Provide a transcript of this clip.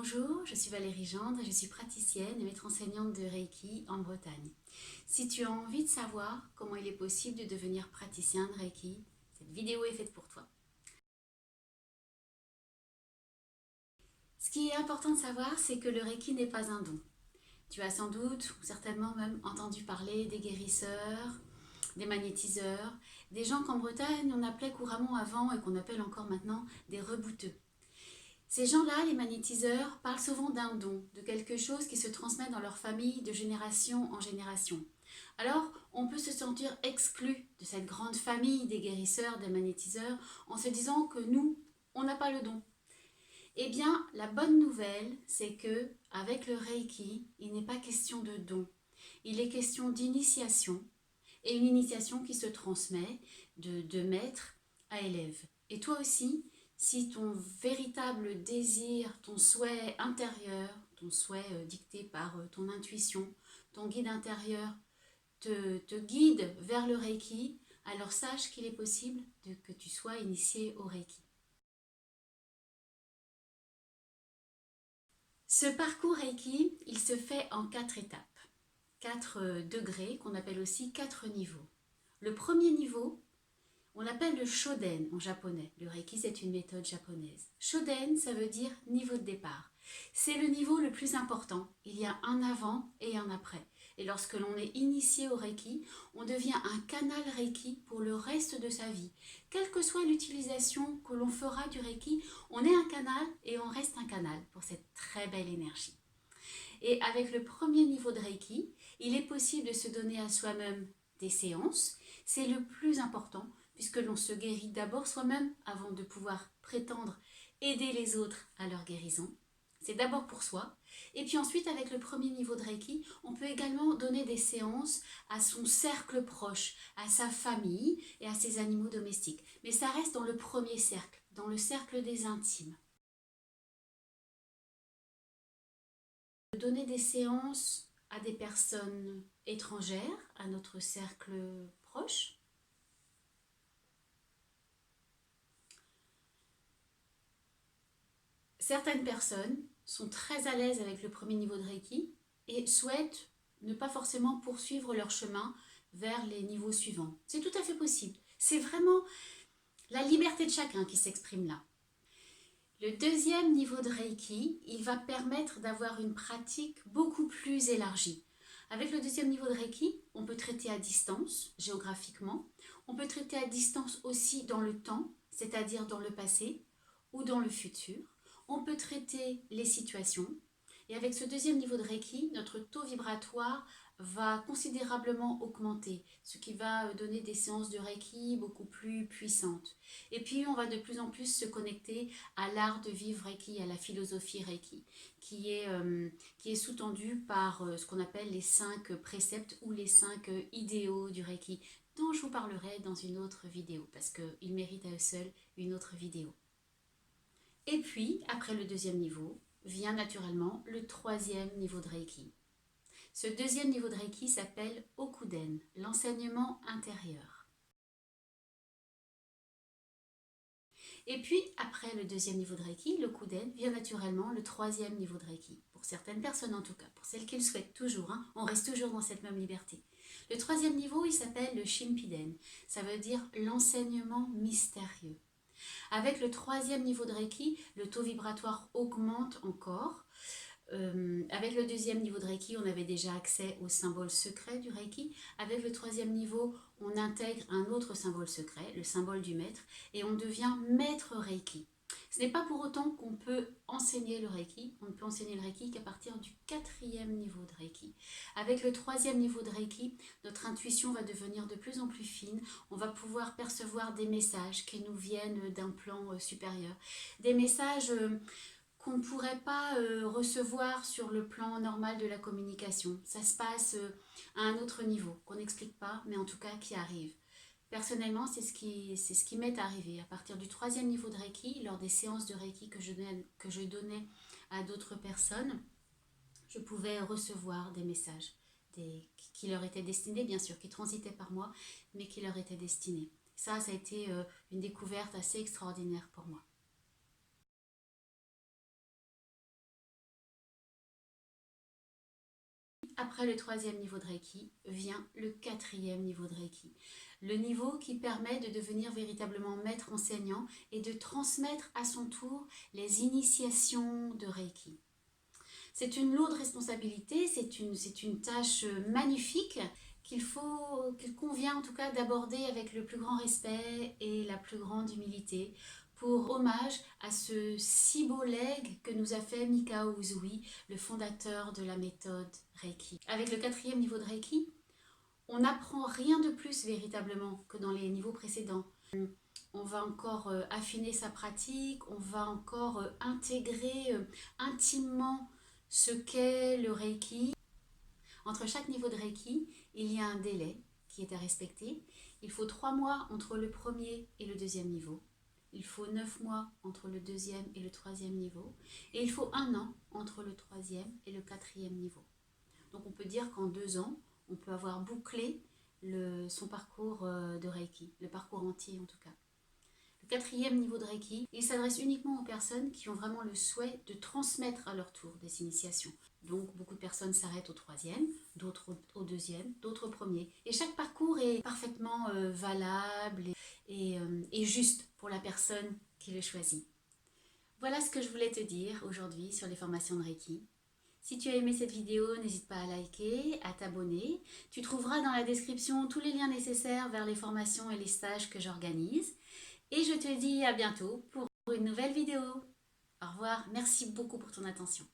Bonjour, je suis Valérie Gendre et je suis praticienne et maître enseignante de Reiki en Bretagne. Si tu as envie de savoir comment il est possible de devenir praticien de Reiki, cette vidéo est faite pour toi. Ce qui est important de savoir, c'est que le Reiki n'est pas un don. Tu as sans doute, ou certainement même, entendu parler des guérisseurs, des magnétiseurs, des gens qu'en Bretagne on appelait couramment avant et qu'on appelle encore maintenant des rebouteux. Ces gens-là, les magnétiseurs, parlent souvent d'un don, de quelque chose qui se transmet dans leur famille de génération en génération. Alors, on peut se sentir exclu de cette grande famille des guérisseurs, des magnétiseurs, en se disant que nous, on n'a pas le don. Eh bien, la bonne nouvelle, c'est que avec le Reiki, il n'est pas question de don. Il est question d'initiation, et une initiation qui se transmet de maître à élève. Et toi aussi, si ton véritable désir, ton souhait intérieur, ton souhait dicté par ton intuition, ton guide intérieur, te guide vers le Reiki, alors sache qu'il est possible que tu sois initié au Reiki. Ce parcours Reiki, il se fait en 4 étapes, 4 degrés qu'on appelle aussi 4 niveaux. Le premier niveau, on l'appelle le Shoden en japonais. Le Reiki, c'est une méthode japonaise. Shoden, ça veut dire niveau de départ. C'est le niveau le plus important. Il y a un avant et un après. Et lorsque l'on est initié au Reiki, on devient un canal Reiki pour le reste de sa vie. Quelle que soit l'utilisation que l'on fera du Reiki, on est un canal et on reste un canal pour cette très belle énergie. Et avec le premier niveau de Reiki, il est possible de se donner à soi-même des séances. C'est le plus important puisque l'on se guérit d'abord soi-même avant de pouvoir prétendre aider les autres à leur guérison. C'est d'abord pour soi. Et puis ensuite, avec le premier niveau de Reiki, on peut également donner des séances à son cercle proche, à sa famille et à ses animaux domestiques. Mais ça reste dans le premier cercle, dans le cercle des intimes. Donner des séances à des personnes étrangères, à notre cercle proche. Certaines personnes sont très à l'aise avec le premier niveau de Reiki et souhaitent ne pas forcément poursuivre leur chemin vers les niveaux suivants. C'est tout à fait possible. C'est vraiment la liberté de chacun qui s'exprime là. Le deuxième niveau de Reiki, il va permettre d'avoir une pratique beaucoup plus élargie. Avec le deuxième niveau de Reiki, on peut traiter à distance, géographiquement. On peut traiter à distance aussi dans le temps, c'est-à-dire dans le passé ou dans le futur. On peut traiter les situations. Et avec ce deuxième niveau de Reiki, notre taux vibratoire va considérablement augmenter, ce qui va donner des séances de Reiki beaucoup plus puissantes. Et puis, on va de plus en plus se connecter à l'art de vivre Reiki, à la philosophie Reiki, qui est sous-tendue par ce qu'on appelle les 5 préceptes ou les 5 idéaux du Reiki, dont je vous parlerai dans une autre vidéo, parce qu'ils méritent à eux seuls une autre vidéo. Et puis, après le deuxième niveau, vient naturellement le troisième niveau de Reiki. Ce deuxième niveau de Reiki s'appelle Okuden, l'enseignement intérieur. Et puis, après le deuxième niveau de Reiki, le Kuden, vient naturellement le troisième niveau de Reiki. Pour certaines personnes en tout cas, pour celles qui le souhaitent toujours, on reste toujours dans cette même liberté. Le troisième niveau, il s'appelle le Shimpiden. Ça veut dire l'enseignement mystérieux. Avec le troisième niveau de Reiki, le taux vibratoire augmente encore. Avec le deuxième niveau de Reiki, on avait déjà accès au symbole secret du Reiki. Avec le troisième niveau, on intègre un autre symbole secret, le symbole du maître, et on devient maître Reiki. Ce n'est pas pour autant qu'on peut enseigner le Reiki. On ne peut enseigner le Reiki qu'à partir du quatrième niveau de Reiki. Avec le troisième niveau de Reiki, notre intuition va devenir de plus en plus fine. On va pouvoir percevoir des messages qui nous viennent d'un plan supérieur. Des messages qu'on ne pourrait pas recevoir sur le plan normal de la communication. Ça se passe à un autre niveau, qu'on n'explique pas, mais en tout cas qui arrive. Personnellement, c'est ce qui m'est arrivé. À partir du troisième niveau de Reiki, lors des séances de Reiki que je donnais à d'autres personnes, je pouvais recevoir des messages qui leur étaient destinés, bien sûr, qui transitaient par moi, mais qui leur étaient destinés. Ça a été une découverte assez extraordinaire pour moi. après le troisième niveau de Reiki, vient le quatrième niveau de Reiki. Le niveau qui permet de devenir véritablement maître enseignant et de transmettre à son tour les initiations de Reiki. C'est une lourde responsabilité, c'est une tâche magnifique qu'il convient en tout cas d'aborder avec le plus grand respect et la plus grande humilité pour hommage à ce si beau legs que nous a fait Mikao Usui, le fondateur de la méthode Reiki. Avec le quatrième niveau de Reiki, on n'apprend rien de plus véritablement que dans les niveaux précédents. On va encore affiner sa pratique, on va encore intégrer intimement ce qu'est le Reiki. Entre chaque niveau de Reiki, il y a un délai qui est à respecter. Il faut 3 mois entre le premier et le deuxième niveau. Il faut 9 mois entre le deuxième et le troisième niveau. Et il faut 1 an entre le troisième et le quatrième niveau. Donc on peut dire qu'en 2 ans, on peut avoir bouclé son parcours de Reiki, le parcours entier en tout cas. Le quatrième niveau de Reiki, il s'adresse uniquement aux personnes qui ont vraiment le souhait de transmettre à leur tour des initiations. Donc beaucoup de personnes s'arrêtent au troisième, d'autres au deuxième, d'autres au premier. Et chaque parcours est parfaitement valable et juste pour la personne qui le choisit. Voilà ce que je voulais te dire aujourd'hui sur les formations de Reiki. Si tu as aimé cette vidéo, n'hésite pas à liker, à t'abonner. Tu trouveras dans la description tous les liens nécessaires vers les formations et les stages que j'organise. Et je te dis à bientôt pour une nouvelle vidéo. Au revoir, merci beaucoup pour ton attention.